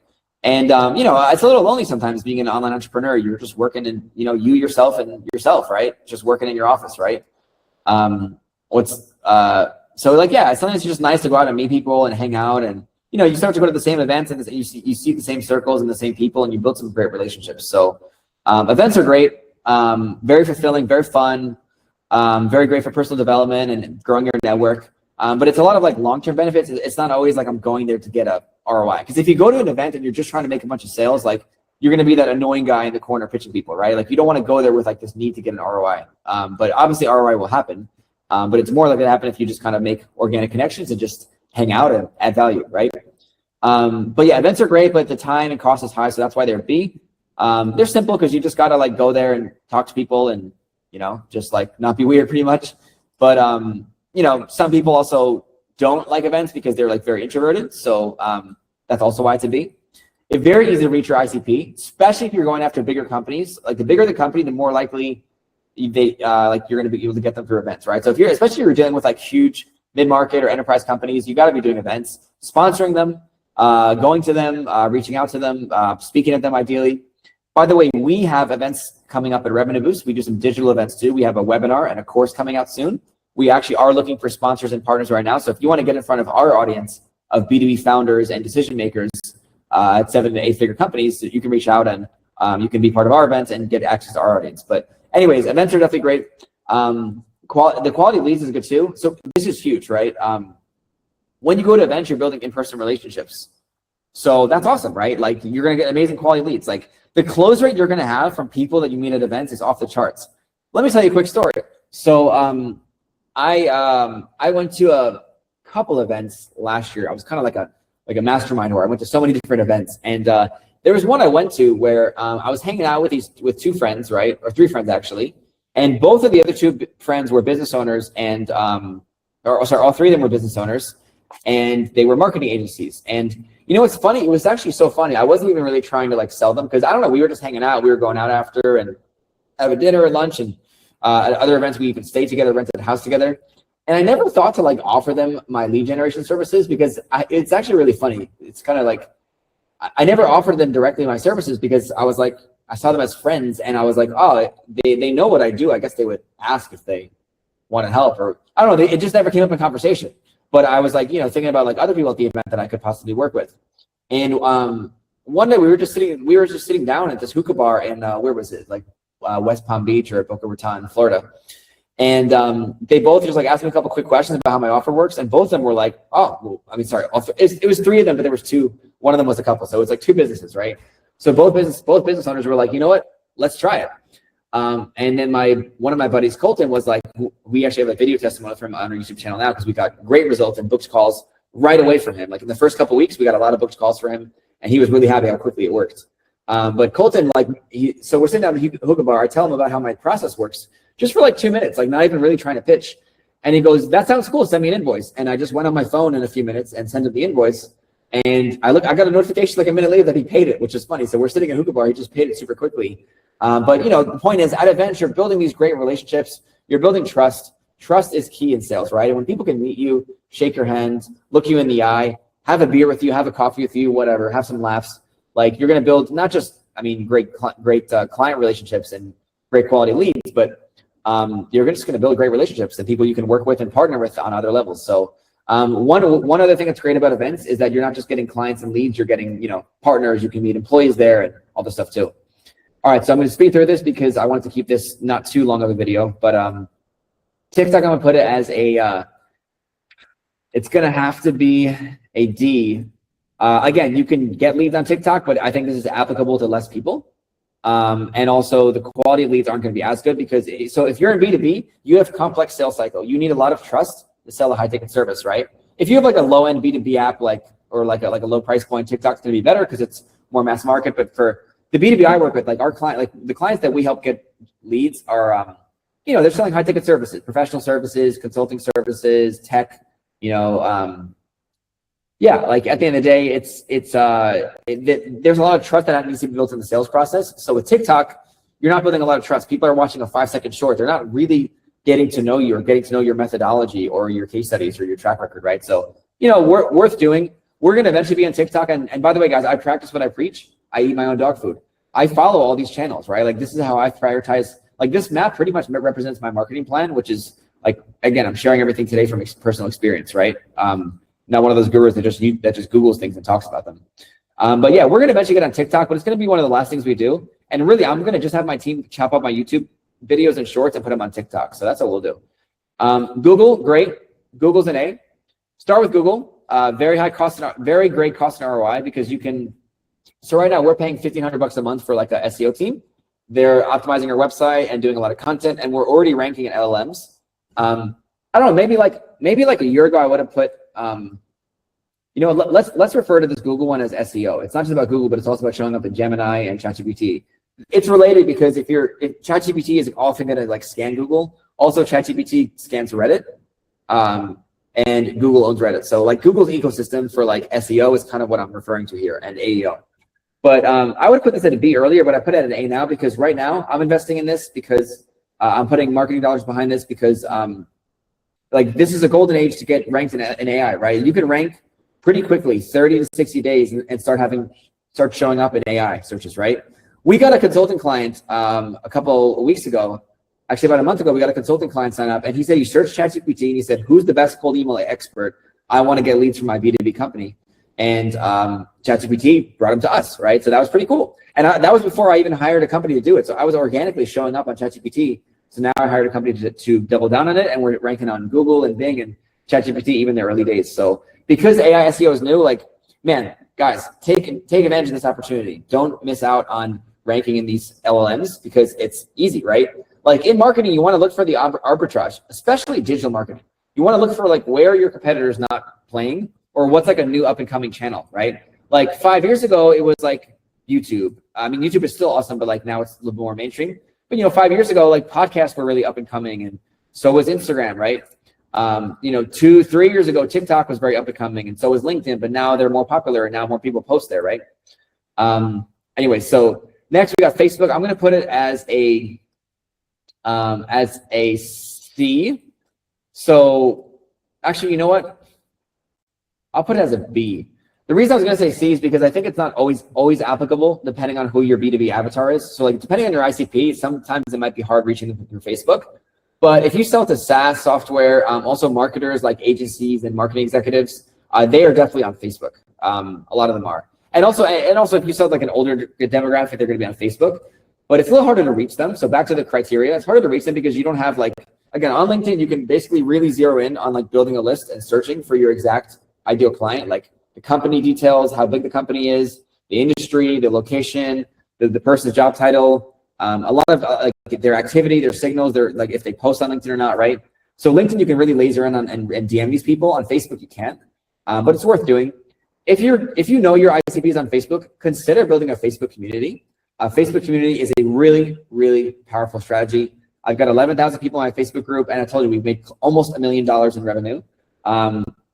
And, you know, it's a little lonely sometimes being an online entrepreneur. You're just working in, you know, yourself, right? Just working in your office, right? So like, yeah, sometimes it's just nice to go out and meet people and hang out, and, you know, you start to go to the same events and you see the same circles and the same people, and you build some great relationships. So events are great, very fulfilling, very fun, very great for personal development and growing your network. But it's a lot of like long-term benefits. It's not always like I'm going there to get a ROI. Because if you go to an event and you're just trying to make a bunch of sales, like you're going to be that annoying guy in the corner pitching people, right? Like you don't want to go there with like this need to get an ROI. But obviously ROI will happen. But it's more likely to happen if you just kind of make organic connections and just hang out and add value, right? But yeah, events are great, but the time and cost is high, so that's why they're B. They're simple because you just gotta like go there and talk to people and, you know, just like not be weird pretty much. But you know, some people also don't like events because they're like very introverted. So that's also why it's a B. It's very easy to reach your ICP, especially if you're going after bigger companies. Like the bigger the company, the more likely they like you're going to be able to get them through events, right? So if you're, especially if you're dealing with like huge mid-market or enterprise companies, you got to be doing events, sponsoring them, going to them, reaching out to them, speaking at them ideally. By the way, we have events coming up at Revenue Boost. We do some digital events too. We have a webinar and a course coming out soon. We actually are looking for sponsors and partners right now. So if you want to get in front of our audience of B2B founders and decision makers at 7 to 8 figure companies, you can reach out and you can be part of our events and get access to our audience. But anyways, events are definitely great. The quality of leads is good too. So this is huge, right? When you go to events, you're building in-person relationships. So that's awesome, right? Like you're going to get amazing quality leads. Like the close rate you're going to have from people that you meet at events is off the charts. Let me tell you a quick story. So I went to a couple events last year. I was kind of like a mastermind where I went to so many different events. And there was one I went to where I was hanging out with 2 friends, right? Or 3 friends actually. And both of the other 2 friends were business owners and, or sorry, all 3 of them were business owners and they were marketing agencies. And you know, what's funny? It was actually so funny. I wasn't even really trying to like sell them because I don't know, we were just hanging out. We were going out after and have a dinner or lunch, and at other events we even stayed together, rented a house together. And I never thought to like offer them my lead generation services because it's actually really funny. It's kind of like, I never offered them directly my services because I was like, I saw them as friends and I was like, oh, they know what I do. I guess they would ask if they want to help, or I don't know. It just never came up in conversation. But I was like, you know, thinking about like other people at the event that I could possibly work with. And one day we were just sitting down at this hookah bar in where was it? Like West Palm Beach or Boca Raton, Florida. And they both just like asked me a couple quick questions about how my offer works. And both of them were like, oh, well, I mean, sorry, it was 3 of them, but there was 2. One of them was a couple. So it's like 2 businesses, right? So both business owners were like, you know what, let's try it. And then one of my buddies, Colton, was like, we actually have a video testimonial from him on our YouTube channel now because we got great results and booked calls right away from him. Like in the first couple of weeks, we got a lot of booked calls for him, and he was really happy how quickly it worked. But Colton, like, so we're sitting down at the hookah bar. I tell him about how my process works just for like 2 minutes, like not even really trying to pitch. And he goes, that sounds cool. Send me an invoice. And I just went on my phone in a few minutes and sent him the invoice. And I got a notification like a minute later that he paid it, which is funny. So we're sitting at a hookah bar. He just paid it super quickly. But you know, the point is, at events, you're building these great relationships. You're building trust. Trust is key in sales, right? And when people can meet you, shake your hand, look you in the eye, have a beer with you, have a coffee with you, whatever, have some laughs, like you're going to build not just, I mean, great client relationships and great quality leads, but you're just going to build great relationships and people you can work with and partner with on other levels. So one other thing that's great about events is that you're not just getting clients and leads, you're getting, you know, partners, you can meet employees there and all this stuff too. All right, so I'm going to speed through this because I wanted to keep this not too long of a video, but TikTok, I'm going to put it as a, it's going to have to be a D. Again, you can get leads on TikTok, but I think this is applicable to less people. And also the quality of leads aren't going to be as good because, so if you're in B2B, you have complex sales cycle. You need a lot of trust to sell a high ticket service, right? If you have like a low end B2B app, or like a low price point, TikTok's going to be better because it's more mass market. But for the B2B I work with, like our client, like the clients that we help get leads are, you know, they're selling high ticket services, professional services, consulting services, tech, you know, yeah, like at the end of the day, there's a lot of trust that needs to be built in the sales process. So with TikTok, you're not building a lot of trust. People are watching a 5-second short. They're not really getting to know you or getting to know your methodology or your case studies or your track record, right? So, you know, worth doing. We're going to eventually be on TikTok. And by the way, guys, I practice what I preach. I eat my own dog food. I follow all these channels, right? Like this is how I prioritize. Like this map pretty much represents my marketing plan, which is like, again, I'm sharing everything today from personal experience, right? Not one of those gurus that just Googles things and talks about them. But yeah, we're going to eventually get on TikTok, but it's going to be one of the last things we do. And really, I'm going to just have my team chop up my YouTube videos and shorts and put them on TikTok. So that's what we'll do. Google, great. Google's an A. Start with Google. Very high cost, very great cost and ROI because you can. So right now we're paying $1,500 a month for like a SEO team. They're optimizing our website and doing a lot of content, and we're already ranking in LLMs. I don't know, maybe like a year ago I would have put, you let's refer to this Google one as SEO. It's not just about Google, but it's also about showing up in Gemini and ChatGPT. It's related because if ChatGPT is often going to like scan Google, also ChatGPT scans Reddit, and Google owns Reddit. So like Google's ecosystem for like SEO is kind of what I'm referring to here, and AEO. But I would put this at a B earlier, but I put it at an A now because right now I'm investing in this because I'm putting marketing dollars behind this because like this is a golden age to get ranked in AI, right? You can rank pretty quickly, 30 to 60 days, and start showing up in AI searches, right? We got a consulting client a couple of weeks ago, actually about a month ago, we got a consulting client sign up, and he said he searched ChatGPT and he said, who's the best cold email expert? I want to get leads from my B2B company. And ChatGPT brought him to us, right? So that was pretty cool. And that was before I even hired a company to do it. So I was organically showing up on ChatGPT. So now I hired a company to double down on it, and we're ranking on Google and Bing and ChatGPT, even in the early days. So because AI SEO is new, like, man, guys, take advantage of this opportunity. Don't miss out on ranking in these LLMs because it's easy, right? Like in marketing, you want to look for the arbitrage, especially digital marketing. You want to look for like where your competitor's not playing or what's like a new up and coming channel, right? Like 5 years ago, it was like YouTube. I mean, YouTube is still awesome, but like now it's a little more mainstream. But 5 years ago, like podcasts were really up and coming, and so was Instagram, right? 2-3 years ago, TikTok was very up and coming, and so was LinkedIn. But now they're more popular, and now more people post there, right? Anyway, so next we got Facebook. I'm going to put it as a C. So actually, you know what? I'll put it as a B. The reason I was going to say C is because I think it's not always applicable depending on who your B2B avatar is. So like depending on your ICP, sometimes it might be hard reaching them through Facebook. But if you sell to SaaS software, also marketers like agencies and marketing executives, they are definitely on Facebook. A lot of them are. And also if you sell like an older demographic, they're going to be on Facebook. But it's a little harder to reach them. So back to the criteria, it's harder to reach them because you don't have like, again, on LinkedIn, you can basically really zero in on like building a list and searching for your exact ideal client, like the company details, how big the company is, the industry, the location, the person's job title, a lot of like their activity, their signals, their like if they post on LinkedIn or not, right? So LinkedIn, you can really laser in on and DM these people. On Facebook, you can't, but it's worth doing. If you know your ICPs on Facebook, consider building a Facebook community. A Facebook community is a really, really powerful strategy. I've got 11,000 people in my Facebook group, and I told you we've made almost $1 million in revenue,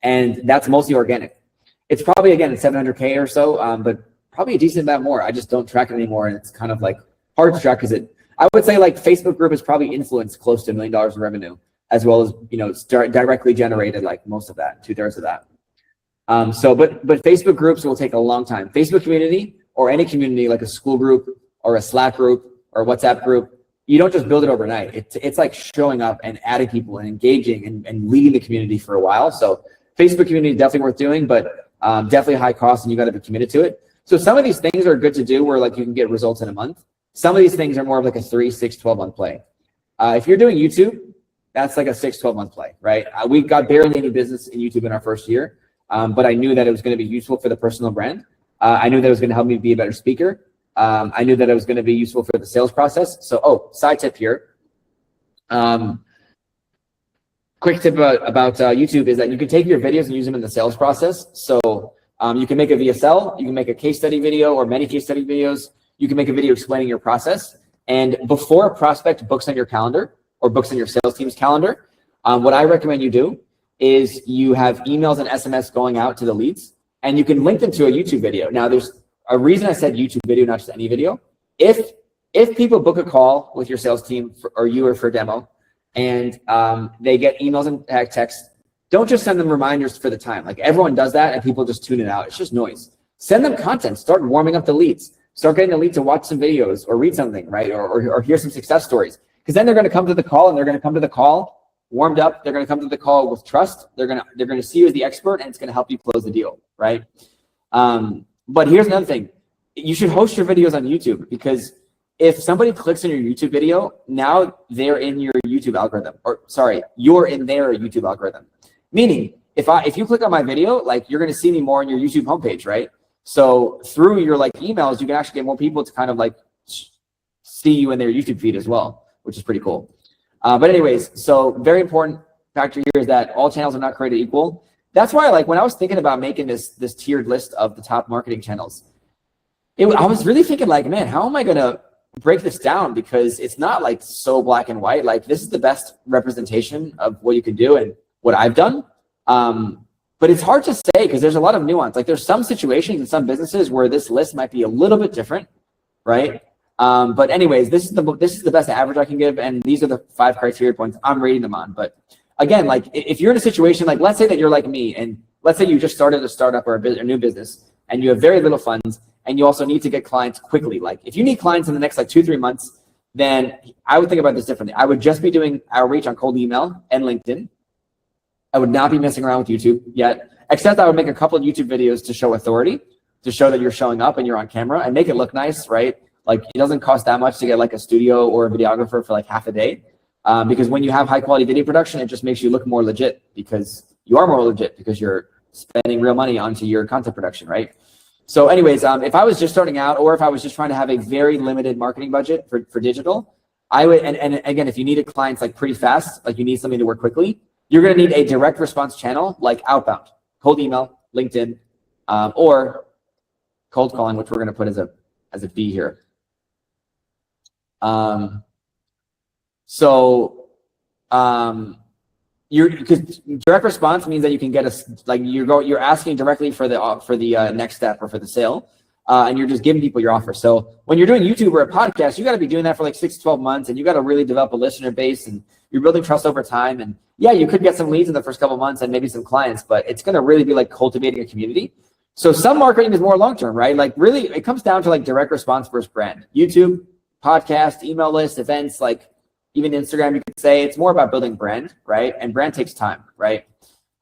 and that's mostly organic. It's probably, again, 700K or so, but probably a decent amount more. I just don't track it anymore, and it's kind of like hard to track because I would say like Facebook group has probably influenced close to $1 million in revenue, as well as directly generated like most of that, 2/3 of that. But Facebook groups will take a long time. Facebook community or any community like a school group or a Slack group or a WhatsApp group, you don't just build it overnight. It's like showing up and adding people and engaging and leading the community for a while. So Facebook community is definitely worth doing, but definitely high cost and you got to be committed to it. So some of these things are good to do where like you can get results in a month. Some of these things are more of like a 3, 6, 12 month play. If you're doing YouTube, that's like a 6, 12 month play, right? We got barely any business in YouTube in our first year, but I knew that it was going to be useful for the personal brand. I knew that it was going to help me be a better speaker. I knew that it was going to be useful for the sales process. So, side tip here. Quick tip about YouTube is that you can take your videos and use them in the sales process. So you can make a VSL, you can make a case study video or many case study videos. You can make a video explaining your process. And before a prospect books on your calendar or books on your sales team's calendar, what I recommend you do is you have emails and SMS going out to the leads, and you can link them to a YouTube video. Now, there's a reason I said YouTube video, not just any video. If people book a call with your sales team or you or for a demo, and they get emails and texts, don't just send them reminders for the time. Like everyone does that, and people just tune it out. It's just noise. Send them content. Start warming up the leads. Start getting the lead to watch some videos or read something, right? Or hear some success stories. Because then they're going to come to the call, and they're going to come to the call warmed up. They're going to come to the call with trust. They're going to see you as the expert, and it's going to help you close the deal, right? But here's another thing. You should host your videos on YouTube, because if somebody clicks on your YouTube video, now they're in your YouTube algorithm. Or sorry, you're in their YouTube algorithm. Meaning, if you click on my video, like you're going to see me more on your YouTube homepage, right? So through your like emails, you can actually get more people to kind of like see you in their YouTube feed as well, which is pretty cool. But anyways, so very important factor here is that all channels are not created equal. that's why, like, when I was thinking about making this tiered list of the top marketing channels, I was really thinking, like, man, how am I gonna break this down? Because it's not like so black and white. Like, this is the best representation of what you can do and what I've done. But it's hard to say because there's a lot of nuance. Like, there's some situations in some businesses where this list might be a little bit different, right? But anyways, this is the best average I can give, and these are the 5 criteria points I'm rating them on. But again, like, if you're in a situation, like, let's say that you're like me, and let's say you just started a startup or a new business, and you have very little funds, and you also need to get clients quickly. Like, if you need clients in the next like 2-3 months, then I would think about this differently. I would just be doing outreach on cold email and LinkedIn. I would not be messing around with YouTube yet, except I would make a couple of YouTube videos to show authority, to show that you're showing up and you're on camera, and make it look nice, right? Like, it doesn't cost that much to get like a studio or a videographer for like half a day. Because when you have high quality video production, it just makes you look more legit, because you are more legit because you're spending real money onto your content production, right? So anyways, if I was just starting out, or if I was just trying to have a very limited marketing budget for digital, I would, and again, if you needed clients like pretty fast, like you need something to work quickly, you're going to need a direct response channel like outbound, cold email, LinkedIn, or cold calling, which we're going to put as a B here. Because direct response means that you can get you're asking directly for the next step or for the sale, and you're just giving people your offer. So when you're doing YouTube or a podcast, you got to be doing that for like 6 to 12 months, and you got to really develop a listener base, and you're building trust over time. And yeah, you could get some leads in the first couple of months and maybe some clients, but it's going to really be like cultivating a community. So some marketing is more long-term, right? Like, really, it comes down to like direct response versus brand. YouTube, podcast, email list, events, like even Instagram, you could say it's more about building brand, right? And brand takes time, right?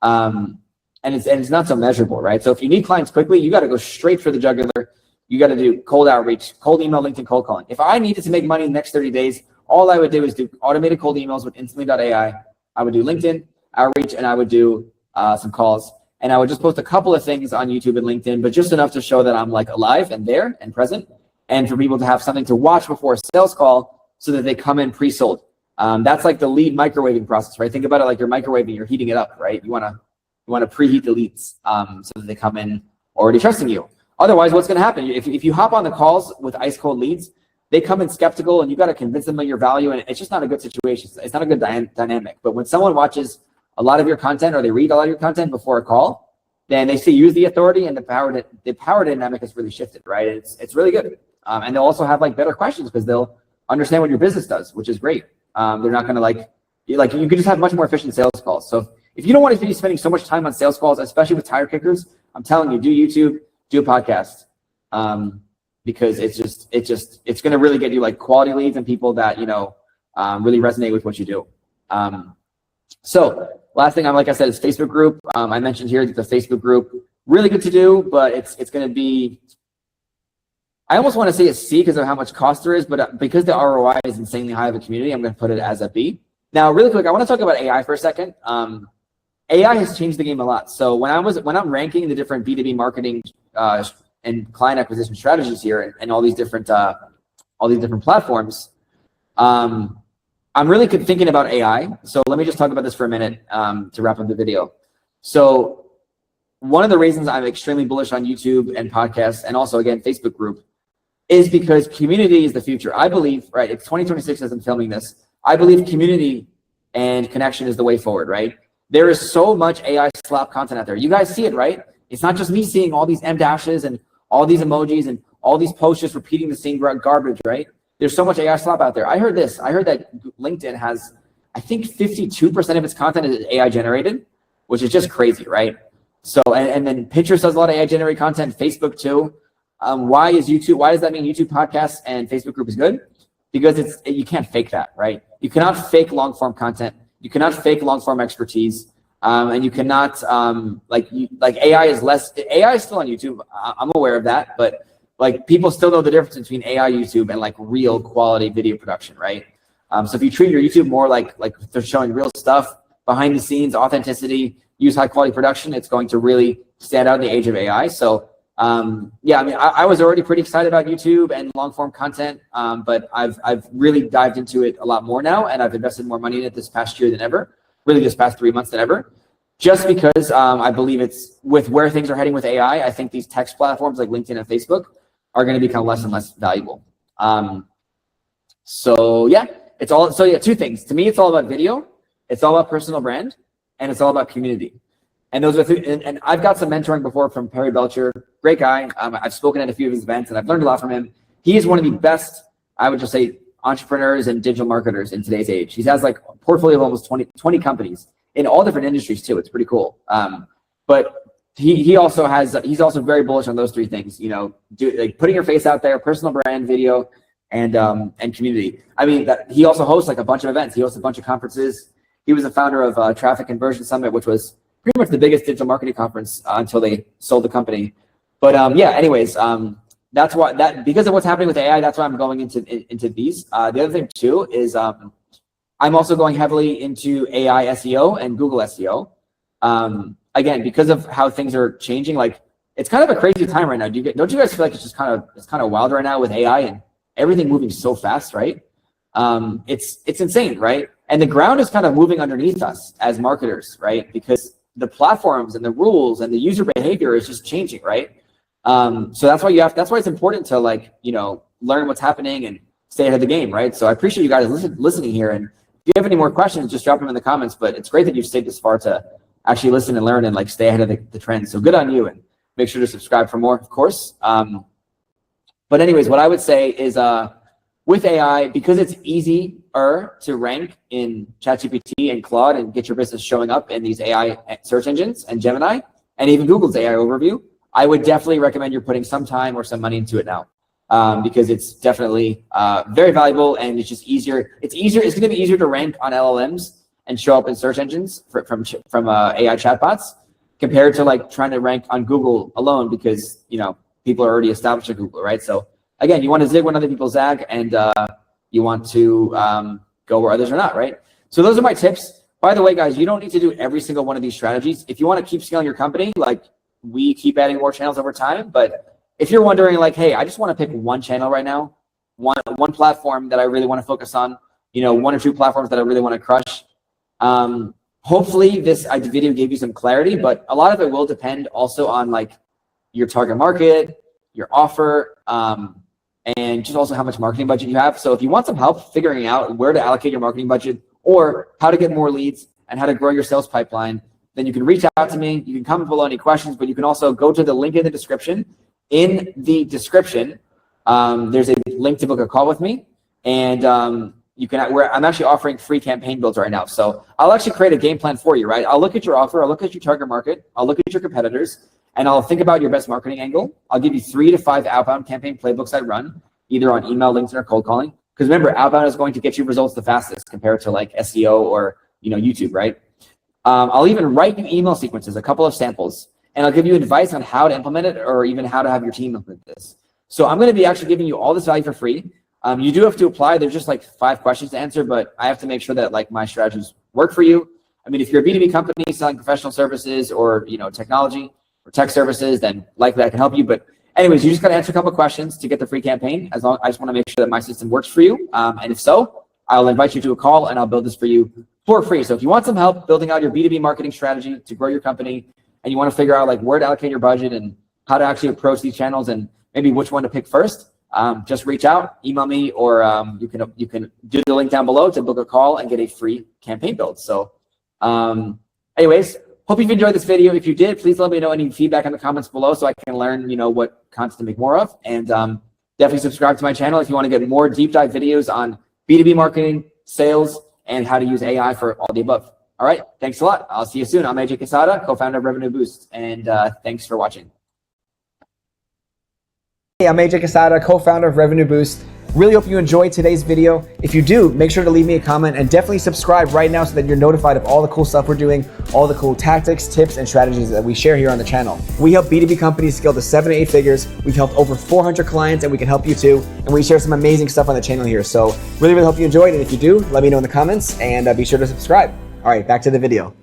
And it's not so measurable, right? So if you need clients quickly, you got to go straight for the jugular. You got to do cold outreach, cold email, LinkedIn, cold calling. If I needed to make money in the next 30 days, all I would do is do automated cold emails with instantly.ai. I would do LinkedIn outreach, and I would do some calls. And I would just post a couple of things on YouTube and LinkedIn, but just enough to show that I'm like alive and there and present, and for people to have something to watch before a sales call so that they come in pre-sold. That's like the lead microwaving process, right? Think about it like you're microwaving, you're heating it up, right? You want to preheat the leads so that they come in already trusting you. Otherwise, what's going to happen? If you hop on the calls with ice cold leads, they come in skeptical, and you got to convince them of your value, and it's just not a good situation. It's not a good dynamic. But when someone watches a lot of your content, or they read a lot of your content before a call, then they see you as the authority, and the power dynamic has really shifted, right? It's really good. And they'll also have like better questions because they'll understand what your business does, which is great. They're not going to you can just have much more efficient sales calls. So if you don't want to be spending so much time on sales calls, especially with tire kickers, I'm telling you, do YouTube, do a podcast, because it's going to really get you like quality leads and people that, really resonate with what you do. So last thing, like I said, is Facebook group. I mentioned here that the Facebook group, really good to do, but it's going to be, I almost want to say a C because of how much cost there is, but because the ROI is insanely high of a community, I'm going to put it as a B. Now, really quick, I want to talk about AI for a second. AI has changed the game a lot. So when I'm ranking the different B2B marketing and client acquisition strategies here, and all these different platforms, I'm really thinking about AI. So let me just talk about this for a minute to wrap up the video. So one of the reasons I'm extremely bullish on YouTube and podcasts, and also again Facebook group, is because community is the future. I believe, right? It's 2026 as I'm filming this. I believe community and connection is the way forward, right? There is so much AI slap content out there. You guys see it, right? It's not just me seeing all these M dashes and all these emojis and all these posts just repeating the same garbage, right? There's so much AI slap out there. I heard this. I heard that LinkedIn has, I think 52% of its content is AI generated, which is just crazy, right? So, and then Pinterest does a lot of AI generated content, Facebook too. Why does that mean YouTube podcasts and Facebook group is good? Because you can't fake that, right? You cannot fake long form content. You cannot fake long form expertise. And you cannot, AI is still on YouTube. I'm aware of that, but like people still know the difference between AI YouTube and like real quality video production, right? So if you treat your YouTube more like they're showing real stuff, behind the scenes, authenticity, use high quality production, it's going to really stand out in the age of AI. So yeah, I mean, I was already pretty excited about YouTube and long form content, but I've really dived into it a lot more now, and I've invested more money in it this past year than ever, really this past 3 months than ever, just because I believe it's with where things are heading with AI. I think these text platforms like LinkedIn and Facebook are going to become less and less valuable. So yeah, two things. To me, it's all about video, it's all about personal brand, and it's all about community. And those are and I've got some mentoring before from Perry Belcher, great guy. I've spoken at a few of his events and I've learned a lot from him. He is one of the best, I would just say, entrepreneurs and digital marketers in today's age. He has like a portfolio of almost 20 companies in all different industries too. It's pretty cool. But he's also very bullish on those three things, like putting your face out there, personal brand, video, and community. I mean, he also hosts like a bunch of events. He hosts a bunch of conferences. He was the founder of Traffic Conversion Summit, which was pretty much the biggest digital marketing conference until they sold the company. But anyways, that's why because of what's happening with AI, that's why I'm going into these. The other thing too is I'm also going heavily into AI SEO and Google SEO. Again, because of how things are changing, like it's kind of a crazy time right now. Don't you guys feel like it's kind of wild right now with AI and everything moving so fast, right? It's insane, right? And the ground is kind of moving underneath us as marketers, right? Because the platforms and the rules and the user behavior is just changing, right? So that's why it's important to learn what's happening and stay ahead of the game, right? So I appreciate you guys listening here. And if you have any more questions, just drop them in the comments. But it's great that you've stayed this far to actually listen and learn and stay ahead of the trends. So good on you, and make sure to subscribe for more, of course. But anyways, what I would say is with AI, because it's easier to rank in ChatGPT and Claude and get your business showing up in these AI search engines and Gemini and even Google's AI overview, I would definitely recommend you're putting some time or some money into it now, because it's definitely very valuable and it's just easier. It's going to be easier to rank on LLMs and show up in search engines from AI chatbots compared to trying to rank on Google alone, because people are already established at Google, right? So again, you want to zig when other people zag, and you want to go where others are not, right? So those are my tips. By the way, guys, you don't need to do every single one of these strategies. If you want to keep scaling your company, we keep adding more channels over time. But if you're wondering hey, I just want to pick one channel right now, one platform that I really want to focus on, one or two platforms that I really want to crush. Hopefully this video gave you some clarity, but a lot of it will depend also on your target market, your offer, and just also how much marketing budget you have. So if you want some help figuring out where to allocate your marketing budget or how to get more leads and how to grow your sales pipeline, then you can reach out to me. You can comment below any questions, but you can also go to the link in the description. In the description, there's a link to book a call with me, and I'm actually offering free campaign builds right now. So I'll actually create a game plan for you, right? I'll look at your offer, I'll look at your target market, I'll look at your competitors, and I'll think about your best marketing angle. I'll give you 3 to 5 outbound campaign playbooks I run, either on email, LinkedIn, or cold calling. Because remember, outbound is going to get you results the fastest compared to SEO or YouTube, right? I'll even write you email sequences, a couple of samples, and I'll give you advice on how to implement it or even how to have your team implement this. So I'm going to be actually giving you all this value for free. You do have to apply. There's just 5 questions to answer, but I have to make sure that my strategies work for you. I mean, if you're a B2B company selling professional services or technology or tech services, then likely I can help you. But anyways, you just got to answer a couple of questions to get the free campaign. I just want to make sure that my system works for you. And if so, I'll invite you to a call and I'll build this for you for free. So if you want some help building out your B2B marketing strategy to grow your company, and you want to figure out where to allocate your budget and how to actually approach these channels and maybe which one to pick first, just reach out, email me, or you can do the link down below to book a call and get a free campaign build. So anyways, hope you've enjoyed this video. If you did, please let me know any feedback in the comments below so I can learn what content to make more of. And definitely subscribe to my channel if you want to get more deep dive videos on B2B marketing, sales, and how to use AI for all the above. All right, thanks a lot. I'll see you soon. I'm AJ Cassata, co-founder of Revenue Boost, and thanks for watching. Hey, I'm AJ Cassata, co-founder of Revenue Boost. Really hope you enjoyed today's video. If you do, make sure to leave me a comment and definitely subscribe right now so that you're notified of all the cool stuff we're doing, all the cool tactics, tips, and strategies that we share here on the channel. We help B2B companies scale to 7 to 8 figures. We've helped over 400 clients, and we can help you too. And we share some amazing stuff on the channel here. So really hope you enjoyed. And if you do, let me know in the comments, and be sure to subscribe. All right, back to the video.